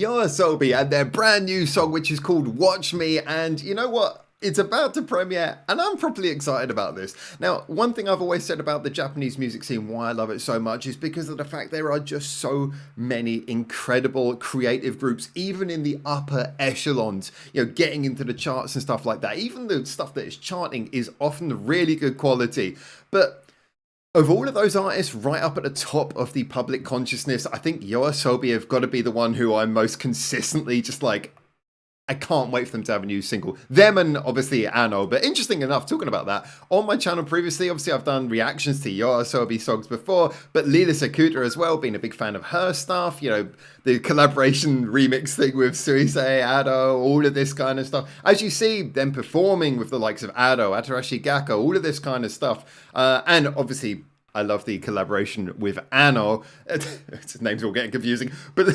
YOASOBI and their brand new song, which is called Watch Me. And you know what? It's about to premiere and I'm properly excited about this. Now, one thing I've always said about the Japanese music scene, why I love it so much, is because of the fact there are just so many incredible creative groups, even in the upper echelons, you know, getting into the charts and stuff like that. Even the stuff that is charting is often really good quality. But of all of those artists right up at the top of the public consciousness, I think YOASOBI have got to be the one who I'm most consistently just like, I can't wait for them to have a new single. Them and obviously ASSUN. But interesting enough, talking about that, on my channel previously, obviously I've done reactions to YOASOBI songs before, but Lila Sakuta as well, being a big fan of her stuff, you know, the collaboration remix thing with Suise, Ado, all of this kind of stuff. As you see, them performing with the likes of Ado, Atarashi Gakko, all of this kind of stuff. And obviously, I love the collaboration with Ano. His name's all getting confusing, but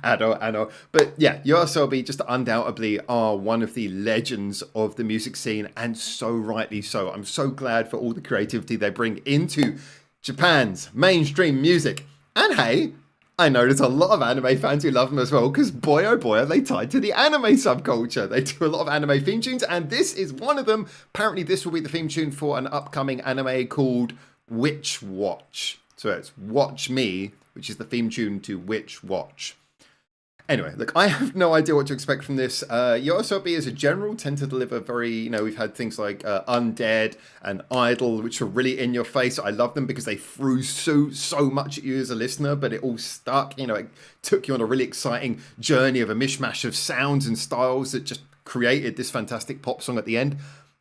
Ano. But yeah, YOASOBI just undoubtedly are one of the legends of the music scene, and so rightly so. I'm so glad for all the creativity they bring into Japan's mainstream music. And hey, I know there's a lot of anime fans who love them as well, because boy oh boy are they tied to the anime subculture. They do a lot of anime theme tunes, and this is one of them. Apparently this will be the theme tune for an upcoming anime called Witch Watch. So it's Watch Me, which is the theme tune to Witch Watch. Anyway, look, I have no idea what to expect from this. YOASOBI as a general tend to deliver very, you know, we've had things like Undead and Idol, which are really in your face. I love them because they threw so much at you as a listener, but it all stuck. You know, it took you on a really exciting journey of a mishmash of sounds and styles that just created this fantastic pop song at the end.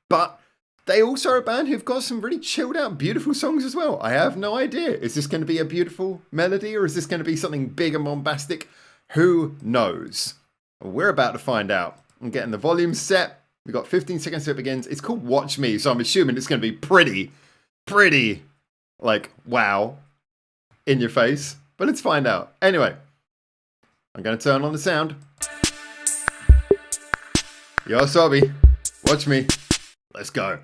But they also are a band who've got some really chilled out, beautiful songs as well. I have no idea. Is this going to be a beautiful melody, or is this going to be something big and bombastic? Who knows? We're about to find out. I'm getting the volume set. We've got 15 seconds till it begins. It's called Watch Me, so I'm assuming it's going to be pretty, like, wow, in your face. But let's find out. Anyway, I'm going to turn on the sound. YOASOBI, watch me. Let's go.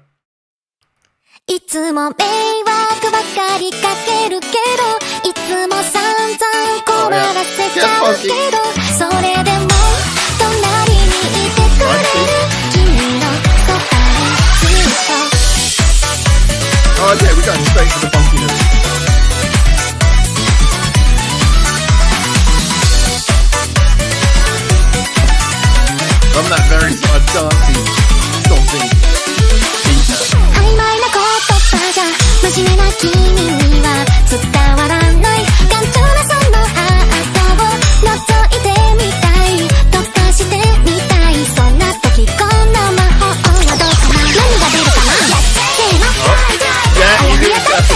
いつも迷惑ばかりかけるけどいつも散々困らせちゃうけどそれでも隣にいてくれる君のそばにずっと Oh yeah, we're going straight to the funkiness. From that very sort of dancing, stomping 真面目な君には伝わらない頑丈なそのハートを覗いてみたい溶かしてみたいそんな時この魔法はどうかな何が出るかなせーのあやふやだって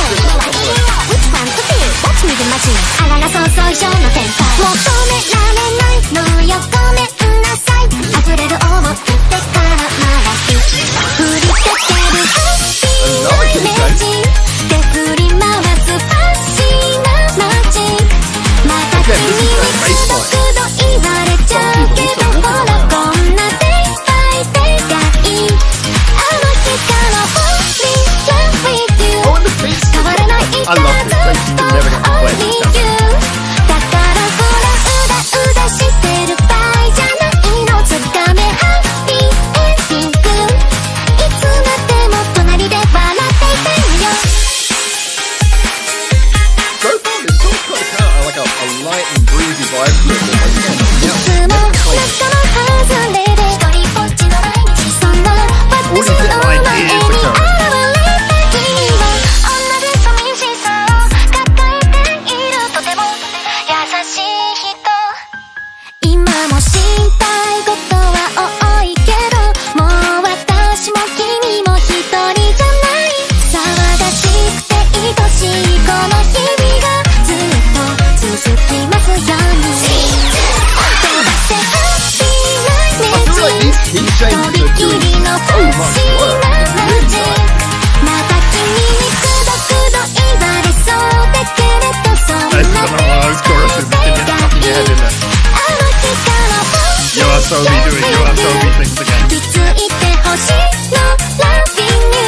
Which one to be? Watch me で待ちあらら想像以上の展開求められないのよごめんなさい溢れる思いでからまらひ振りかけるハッピーなイメージ振り回すファッシーなマジックまた君にくどくど言われちゃうけどほらこんなデイバイデイがいいあの日から Falling in love with you 変わらないいたずっと Only you だからほらうだうだしてる場合じゃないのつかめハッピーエンディングいつまでも隣で笑っていたいよlike a light and breezy vibe to it. All these little ideas which are YOASOBI doing YOASOBI things again. 気づいてほしいの Loving you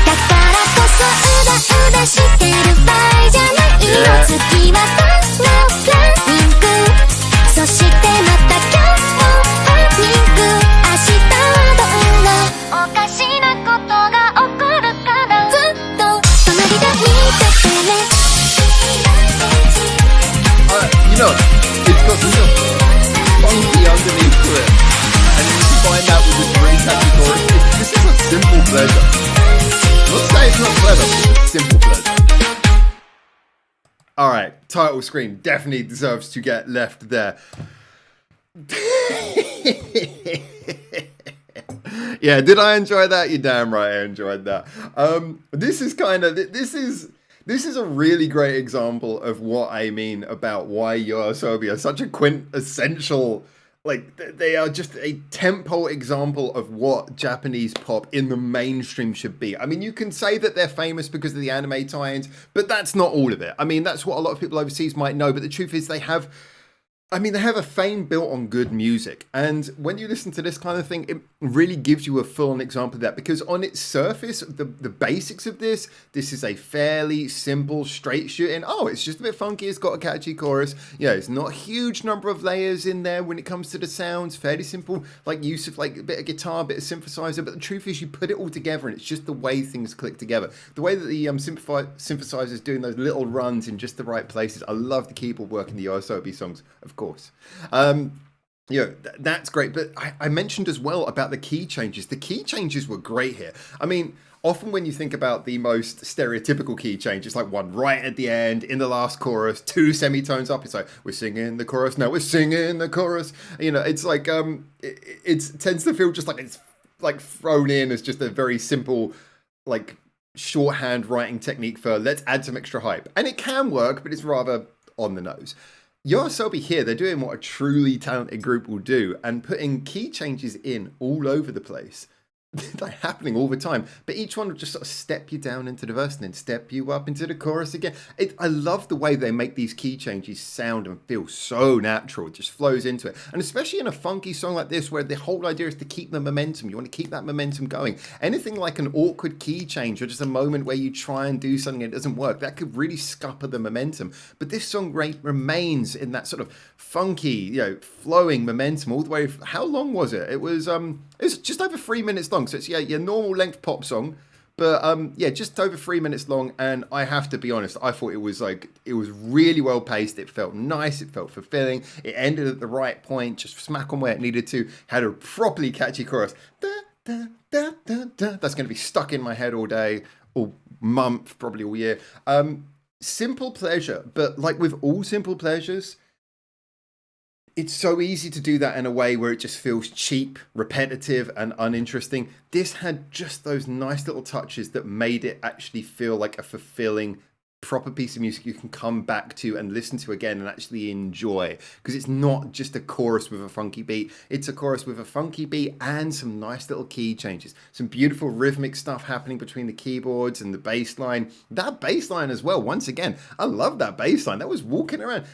だからこそうだうだしてる場合じゃないよ次はファンのフラミングそしてま it. And you combine that with this really catchy chorus. This is a simple pleasure. Let's say it's not clever, but it's a simple pleasure. Alright, title screen definitely deserves to get left there. Yeah, did I enjoy that? You're damn right I enjoyed that. This is a really great example of what I mean about why YOASOBI are such a quintessential, like, they are just a tempo example of what Japanese pop in the mainstream should be. I mean, you can say that they're famous because of the anime tie-ins, but that's not all of it. I mean, that's what a lot of people overseas might know, but the truth is they have a fame built on good music. And when you listen to this kind of thing, it really gives you a full-on example of that. Because on its surface, the basics of this is a fairly simple, straight shooting. Oh, it's just a bit funky. It's got a catchy chorus. Yeah, it's not a huge number of layers in there when it comes to the sounds. Fairly simple, like use of like a bit of guitar, a bit of synthesizer. But the truth is you put it all together and it's just the way things click together. The way that the synthesizers doing those little runs in just the right places. I love the keyboard work in the YOASOBI songs, of course. That's great. But I mentioned as well about the key changes. The key changes were great here. I mean, often when you think about the most stereotypical key change, it's like one right at the end, in the last chorus, 2 semitones up. It's like, we're singing the chorus, now we're singing the chorus. You know, it's like, it tends to feel just like it's like thrown in as just a very simple, like, shorthand writing technique for let's add some extra hype. And it can work, but it's rather on the nose. YOASOBI here, they're doing what a truly talented group will do and putting key changes in all over the place. They're happening all the time, but each one will just sort of step you down into the verse and then step you up into the chorus again. I love the way they make these key changes sound and feel so natural. It just flows into it. And especially in a funky song like this, where the whole idea is to keep the momentum. You want to keep that momentum going. Anything like an awkward key change or just a moment where you try and do something and it doesn't work, that could really scupper the momentum. But this song remains in that sort of funky, flowing momentum all the way. How long was it? It was just over 3 minutes long. So it's your normal length pop song, but just over 3 minutes long. And I have to be honest, I thought it was really well paced. It felt nice. It felt fulfilling. It ended at the right point, just smack on where it needed to. Had a properly catchy chorus. Da, da, da, da, da. That's going to be stuck in my head all day, all month, probably all year. Simple pleasure, but like with all simple pleasures, it's so easy to do that in a way where it just feels cheap, repetitive, and uninteresting. This had just those nice little touches that made it actually feel like a fulfilling, proper piece of music you can come back to and listen to again and actually enjoy. Because it's not just a chorus with a funky beat. It's a chorus with a funky beat and some nice little key changes. Some beautiful rhythmic stuff happening between the keyboards and the bass line. That bass line as well, once again, I love that bass line. That was walking around.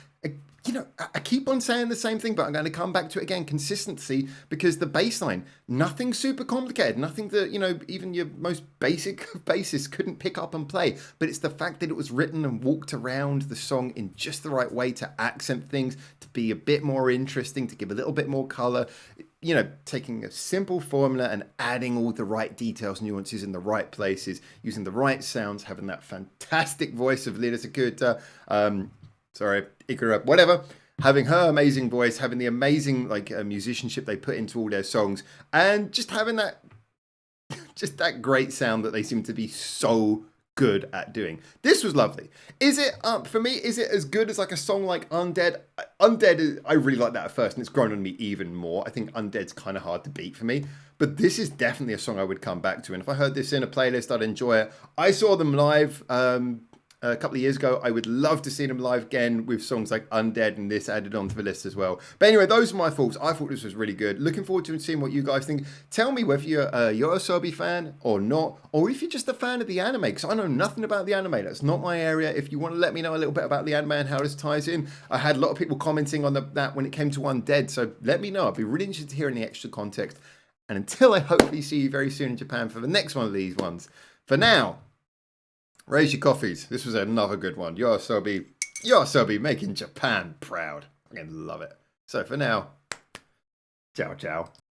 I keep on saying the same thing, but I'm going to come back to it again. Consistency, because the bass line, nothing super complicated, nothing that, even your most basic bassist couldn't pick up and play. But it's the fact that it was written and walked around the song in just the right way to accent things, to be a bit more interesting, to give a little bit more color. Taking a simple formula and adding all the right details, nuances in the right places, using the right sounds, having that fantastic voice of Lina Sakuta, Ikura, whatever, having her amazing voice, having the amazing musicianship they put into all their songs, and just having that great sound that they seem to be so good at doing. This was lovely. Is it for me? Is it as good as like a song like Undead? Undead, I really like that at first, and it's grown on me even more. I think Undead's kind of hard to beat for me, but this is definitely a song I would come back to, and if I heard this in a playlist, I'd enjoy it. I saw them live a couple of years ago. I would love to see them live again with songs like Undead and this added onto the list as well. But anyway, those are my thoughts. I thought this was really good. Looking forward to seeing what you guys think. Tell me whether you're a YOASOBI fan or not, or if you're just a fan of the anime, because I know nothing about the anime. That's not my area. If you want to let me know a little bit about the anime and how this ties in, I had a lot of people commenting on that when it came to Undead, so let me know. I'd be really interested to hear any extra context. And until I hopefully see you very soon in Japan for the next one of these ones, for now, raise your coffees. This was another good one. YOASOBI making Japan proud. I love it. So for now, ciao, ciao.